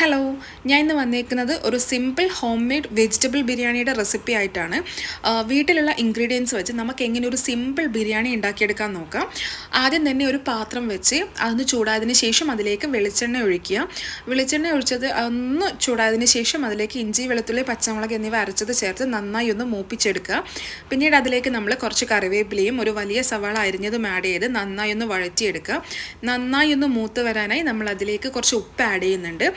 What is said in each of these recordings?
Hello, ഞാൻ ഇന്ന് വന്നേക്കുന്നത് ഒരു സിമ്പിൾ ഹോം മെയ്ഡ് വെജിറ്റബിൾ ബിരിയാണിയുടെ റെസിപ്പി ആയിട്ടാണ്. വീട്ടിലുള്ള ഇൻഗ്രീഡിയൻസ് വെച്ച് നമുക്ക് എങ്ങനെ ഒരു സിമ്പിൾ ബിരിയാണി ഉണ്ടാക്കിയെടുക്കാൻ നോക്കാം. ആദ്യം തന്നെ ഒരു പാത്രം വെച്ച് അതൊന്ന് ചൂടായതിന് ശേഷം അതിലേക്ക് വെളിച്ചെണ്ണ ഒഴിക്കുക. വെളിച്ചെണ്ണ ഒഴിച്ചത് ഒന്ന് ചൂടായതിന് ശേഷം അതിലേക്ക് ഇഞ്ചി, വെളുത്തുള്ളി, പച്ചമുളക് എന്നിവ അരച്ചത് ചേർത്ത് നന്നായി ഒന്ന് മൂപ്പിച്ചെടുക്കുക. പിന്നീട് അതിലേക്ക് നമ്മൾ കുറച്ച് കറിവേപ്പിലയും ഒരു വലിയ സവാള അരിഞ്ഞതും ആഡ് ചെയ്ത് നന്നായി ഒന്ന് വഴറ്റിയെടുക്കുക. നന്നായി ഒന്ന് മൂത്ത് വരാനായി നമ്മൾ അതിലേക്ക് കുറച്ച് ഉപ്പ് ആഡ് ചെയ്യുന്നുണ്ട്.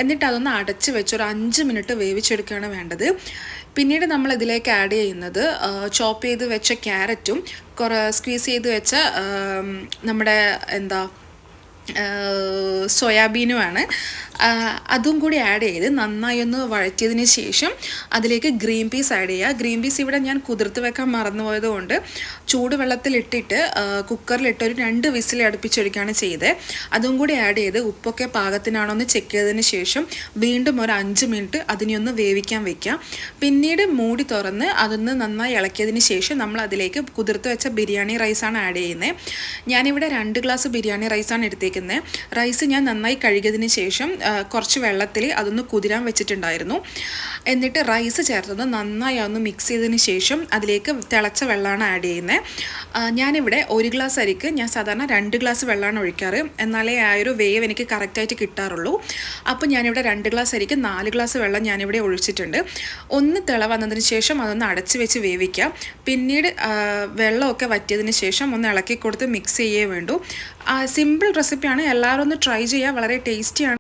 എന്നിട്ട് അതൊന്ന് അടച്ച് വെച്ച് ഒരു 5 മിനിറ്റ് വേവിച്ചെടുക്കുകയാണ് വേണ്ടത്. പിന്നീട് നമ്മൾ ഇതിലേക്ക് ആഡ് ചെയ്യുന്നത് ചോപ്പ് ചെയ്ത് വെച്ച ക്യാരറ്റും സ്ക്വീസ് ചെയ്ത് വെച്ച നമ്മുടെ സോയാബീനുമാണ്. അതും കൂടി ആഡ് ചെയ്ത് നന്നായി ഒന്ന് വഴറ്റിയതിന് ശേഷം അതിലേക്ക് ഗ്രീൻ പീസ് ആഡ് ചെയ്യുക. ഗ്രീൻ പീസ് ഇവിടെ ഞാൻ കുതിർത്ത് വെക്കാൻ മറന്നുപോയത് കൊണ്ട് ചൂടുവെള്ളത്തിലിട്ടിട്ട് കുക്കറിലിട്ട് ഒരു 2 വിസിൽ അടുപ്പിച്ചെടുക്കുകയാണ് ചെയ്തത്. അതും കൂടി ആഡ് ചെയ്ത് ഉപ്പൊക്കെ പാകത്തിനാണോ എന്ന് ചെക്ക് ചെയ്തതിന് ശേഷം വീണ്ടും ഒരു 5 മിനിറ്റ് അതിനെ ഒന്ന് വേവിക്കാൻ വെക്കുക. പിന്നീട് മൂടി തുറന്ന് അതൊന്ന് നന്നായി ഇളക്കിയതിന് ശേഷം നമ്മൾ അതിലേക്ക് കുതിർത്ത് വെച്ച ബിരിയാണി റൈസാണ് ആഡ് ചെയ്യുന്നത്. ഞാനിവിടെ 2 ഗ്ലാസ് ബിരിയാണി റൈസാണ് എടുത്തേക്കുന്നത്. റൈസ് ഞാൻ നന്നായി കഴുകിയതിന് ശേഷം കുറച്ച് വെള്ളത്തിൽ അതൊന്ന് കുതിരാൻ വെച്ചിട്ടുണ്ടായിരുന്നു. എന്നിട്ട് റൈസ് ചേർത്തത് നന്നായി ഒന്ന് മിക്സ് ചെയ്തതിന് ശേഷം അതിലേക്ക് തിളച്ച വെള്ളമാണ് ആഡ് ചെയ്യുന്നത്. ഞാനിവിടെ 1 ഗ്ലാസ് അരിക്ക് ഞാൻ സാധാരണ 2 ഗ്ലാസ് വെള്ളമാണ് ഒഴിക്കാറ്. എന്നാലേ ആ ഒരു വേവ് എനിക്ക് കറക്റ്റായിട്ട് കിട്ടാറുള്ളൂ. അപ്പോൾ ഞാനിവിടെ 2 ഗ്ലാസ് അരിക്ക് 4 ഗ്ലാസ് വെള്ളം ഞാനിവിടെ ഒഴിച്ചിട്ടുണ്ട്. ഒന്ന് തിള വന്നതിന് ശേഷം അതൊന്ന് അടച്ച് വെച്ച് വേവിക്കാം. പിന്നീട് വെള്ളമൊക്കെ വറ്റിയതിന് ശേഷം ഒന്ന് ഇളക്കി കൊടുത്ത് മിക്സ് ചെയ്യേ വേണ്ടൂ. സിമ്പിൾ റെസിപ്പിയാണ്, എല്ലാവരും ഒന്ന് ട്രൈ ചെയ്യുക. വളരെ ടേസ്റ്റിയാണ്.